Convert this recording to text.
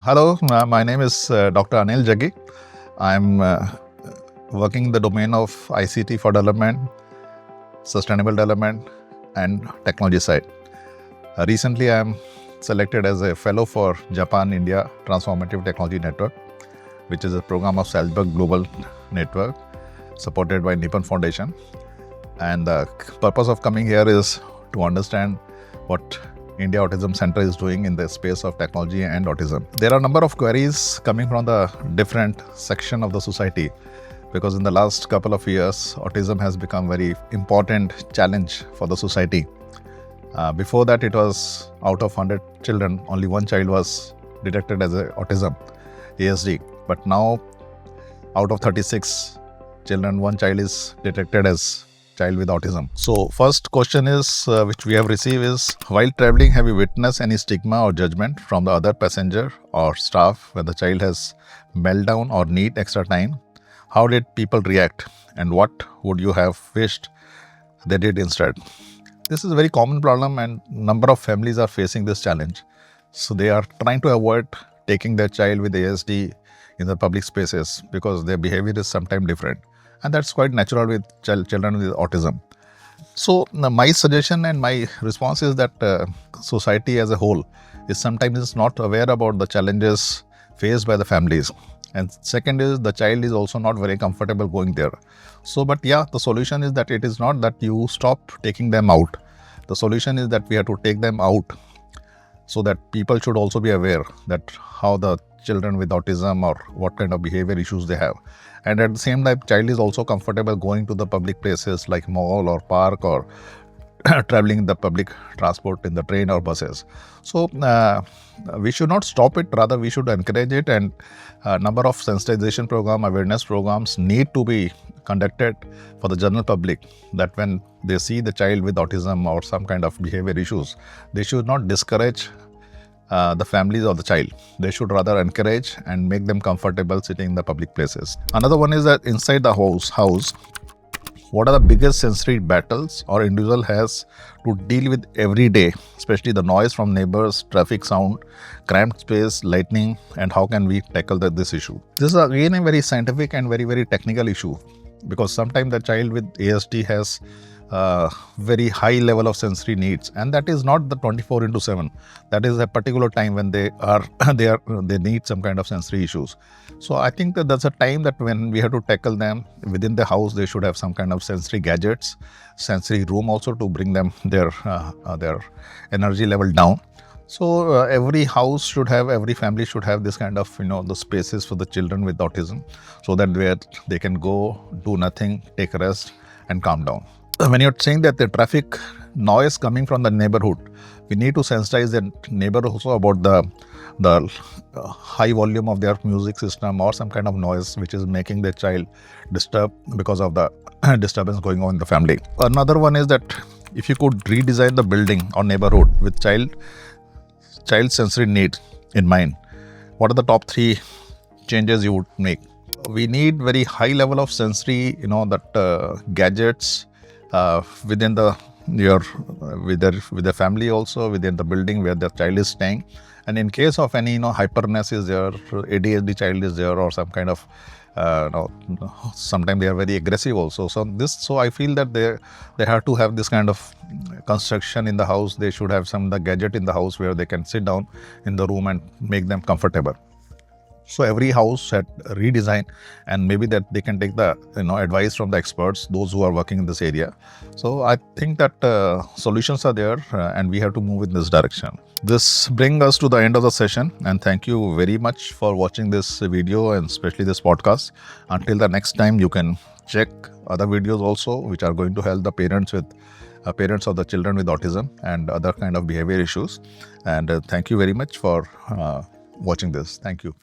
Hello, my name is Dr. Anil Jaggi. I'm working in the domain of ICT for development, sustainable development, and technology side. Recently, I'm selected as a fellow for Japan-India Transformative Technology Network, which is a program of Salzburg Global Network supported by Nippon Foundation. And the purpose of coming here is to understand what India Autism Center is doing in the space of technology and autism. There are a number of queries coming from the different section of the society because in the last couple of years, autism has become very important challenge for the society. Before that, it was out of 100 children, only one child was detected as autism, ASD. But now, out of 36 children, one child is detected as child with autism. So first question is which we have received is, while traveling, have you witnessed any stigma or judgment from the other passenger or staff when the child has meltdown or need extra time? How did people react and what would you have wished they did instead? This is a very common problem and number of families are facing this challenge. So they are trying to avoid taking their child with ASD in the public spaces because their behavior is sometimes different. And that's quite natural with children with autism. So my suggestion and my response is that society as a whole is sometimes not aware about the challenges faced by the families. And second is the child is also not very comfortable going there. So, but yeah, the solution is that it is not that you stop taking them out. The solution is that we have to take them out so that people should also be aware that how the children with autism or what kind of behavior issues they have. And at the same time, child is also comfortable going to the public places like mall or park or traveling in the public transport in the train or buses. So we should not stop it, rather we should encourage it, and a number of sensitization program, awareness programs need to be conducted for the general public, that when they see the child with autism or some kind of behavior issues, they should not discourage the families of the child. They should rather encourage and make them comfortable sitting in the public places. Another one is that inside the house, what are the biggest sensory battles our individual has to deal with every day, especially the noise from neighbors, traffic sound, cramped space, lightning, and how can we tackle this issue? This is again a very scientific and very technical issue because sometimes the child with ASD has very high level of sensory needs, and that is not the 24/7. That is a particular time when they need some kind of sensory issues. So I think that that's a time that when we have to tackle them within the house, they should have some kind of sensory gadgets, sensory room also to bring them their energy level down. So every house should have, every family should have this kind of the spaces for the children with autism, so that where they can go, do nothing, take a rest, and calm down. When you're saying that the traffic noise coming from the neighborhood, we need to sensitize the neighbor also about the high volume of their music system or some kind of noise which is making the child disturb because of the disturbance going on in the family. Another one is that if you could redesign the building or neighborhood with child sensory need in mind, what are the top 3 changes you would make? We need very high level of sensory, gadgets within with the family also, within the building where the child is staying. And in case of any hyperness is there, ADHD child is there, or some kind of sometimes they are very aggressive also. So I feel that they have to have this kind of construction in the house. They should have the gadget in the house where they can sit down in the room and make them comfortable. So every house had redesign, and maybe that they can take the advice from the experts, those who are working in this area. So I think that solutions are there, and we have to move in this direction. This brings us to the end of the session, and thank you very much for watching this video and especially this podcast. Until the next time, you can check other videos also, which are going to help the parents of the children with autism and other kind of behavior issues. And thank you very much for watching this. Thank you.